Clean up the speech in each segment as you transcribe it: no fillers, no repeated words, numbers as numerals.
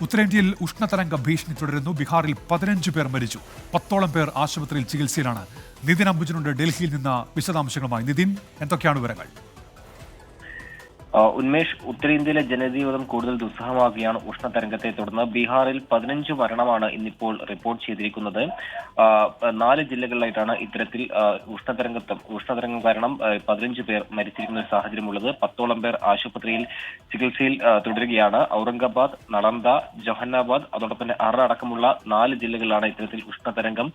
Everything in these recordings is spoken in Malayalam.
ഉത്തരേന്ത്യയിൽ ഉഷ്ണതരംഗ ഭീഷണി തുടരുന്നു. ബീഹാറിൽ 15 പേർ മരിച്ചു. 10ഓളം പേർ ആശുപത്രിയിൽ ചികിത്സയിലാണ്. നിതിൻ അംബുജനുണ്ട് ഡൽഹിയിൽ നിന്ന് വിശദാംശങ്ങളുമായി. നിതിൻ, എന്തൊക്കെയാണ് വിവരങ്ങൾ? ഉന്മേഷ്, ഉത്തരേന്ത്യയിലെ ജനജീവിതം കൂടുതൽ ദുസ്സഹമാകുകയാണ് ഉഷ്ണതരംഗത്തെ തുടർന്ന്. ബീഹാറിൽ 15 മരണമാണ് ഇന്നിപ്പോൾ റിപ്പോർട്ട് ചെയ്തിരിക്കുന്നത്. 4 ജില്ലകളിലായിട്ടാണ് ഇത്തരത്തിൽ ഉഷ്ണതരംഗം കാരണം 15 പേർ മരിച്ചിരിക്കുന്ന ഒരു സാഹചര്യമുള്ളത്. 10ഓളം പേർ ആശുപത്രിയിൽ ചികിത്സയിൽ തുടരുകയാണ്. ഔറംഗാബാദ്, നളന്ദ, ജൊഹന്നാബാദ്, അതോടൊപ്പം തന്നെ അടക്കമുള്ള 4 ജില്ലകളിലാണ് ഇത്തരത്തിൽ ഉഷ്ണതരംഗം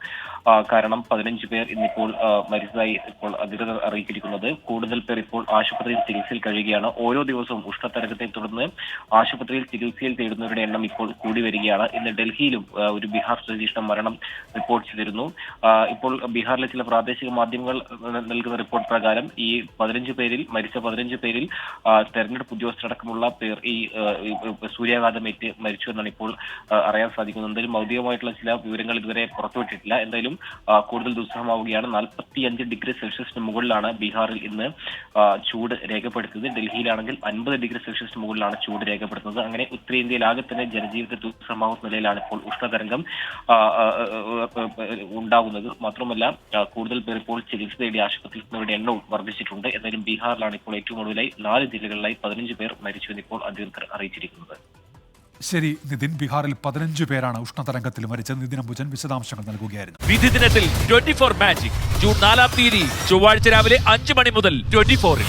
കാരണം 15 പേർ ഇന്നിപ്പോൾ മരിച്ചതായി ഇപ്പോൾ അധികൃതർ അറിയിച്ചിരിക്കുന്നത്. കൂടുതൽ പേർ ഇപ്പോൾ ആശുപത്രിയിൽ ചികിത്സയിൽ കഴിയുകയാണ്. ഓരോ ദിവസവും ഉഷ്ണതരംഗത്തെ തുടർന്ന് ആശുപത്രിയിൽ ചികിത്സയിൽ തേടുന്നവരുടെ എണ്ണം ഇപ്പോൾ കൂടി വരികയാണ്. ഇന്ന് ഡൽഹിയിലും ഒരു ബീഹാർ സ്വദേശിയുടെ മരണം റിപ്പോർട്ട് ചെയ്തിരുന്നു. ഇപ്പോൾ ബീഹാറിലെ ചില പ്രാദേശിക മാധ്യമങ്ങൾ നൽകുന്ന റിപ്പോർട്ട് പ്രകാരം ഈ മരിച്ച 15 പേരിൽ തെരഞ്ഞെടുപ്പ് ഉദ്യോഗസ്ഥരടക്കമുള്ള പേർ ഈ സൂര്യാഘാതമേറ്റ് മരിച്ചു എന്നാണ് ഇപ്പോൾ അറിയാൻ സാധിക്കുന്നത്. എന്തായാലും ഔദ്യോഗികമായിട്ടുള്ള ചില വിവരങ്ങൾ ഇതുവരെ പുറത്തുവിട്ടിട്ടില്ല. എന്തായാലും കൂടുതൽ ദുസ്സഹമാവുകയാണ്. 45 ഡിഗ്രി സെൽഷ്യസിന് മുകളിലാണ് ബീഹാറിൽ ഇന്ന് ചൂട് രേഖപ്പെടുത്തിയത്. ഡൽഹിയിലാണെങ്കിൽ 50 ഡിഗ്രി സെൽഷ്യസിന് മുകളിലാണ് ചൂട് രേഖപ്പെടുത്തുന്നത്. അങ്ങനെ ഉത്തരേന്ത്യയിലാകെ തന്നെ ജനജീവിതത്തെ ദുസ്സഹമാകുന്ന നിലയിലാണ് ഇപ്പോൾ ഉഷ്ണതരംഗം ഉണ്ടാകുന്നത്. മാത്രമല്ല, കൂടുതൽ പേർ ഇപ്പോൾ ചികിത്സ തേടി ആശുപത്രിയിലുള്ളവരുടെ എണ്ണവും വർദ്ധിച്ചിട്ടുണ്ട്. എന്തായാലും ബീഹാറിലാണ് ഇപ്പോൾ ഏറ്റവും കൂടുതലായി 4 ജില്ലകളിലായി 15 പേർ മരിച്ചുവെന്ന് ഇപ്പോൾ അധികൃതർ അറിയിച്ചിരിക്കുന്നത്. ശരി നിതിൻ, ബീഹാറിൽ 15 പേരാണ് ഉഷ്ണതരംഗത്തിൽ മരിച്ചത്. നിതിൻ അംബുജൻ വിശദാംശങ്ങൾ നൽകുകയായിരുന്നു. വിധി ദിനത്തിൽ 24 മാജിക് ജൂൺ 4 ചൊവ്വാഴ്ച രാവിലെ 5 മണി മുതൽ 24-ൽ.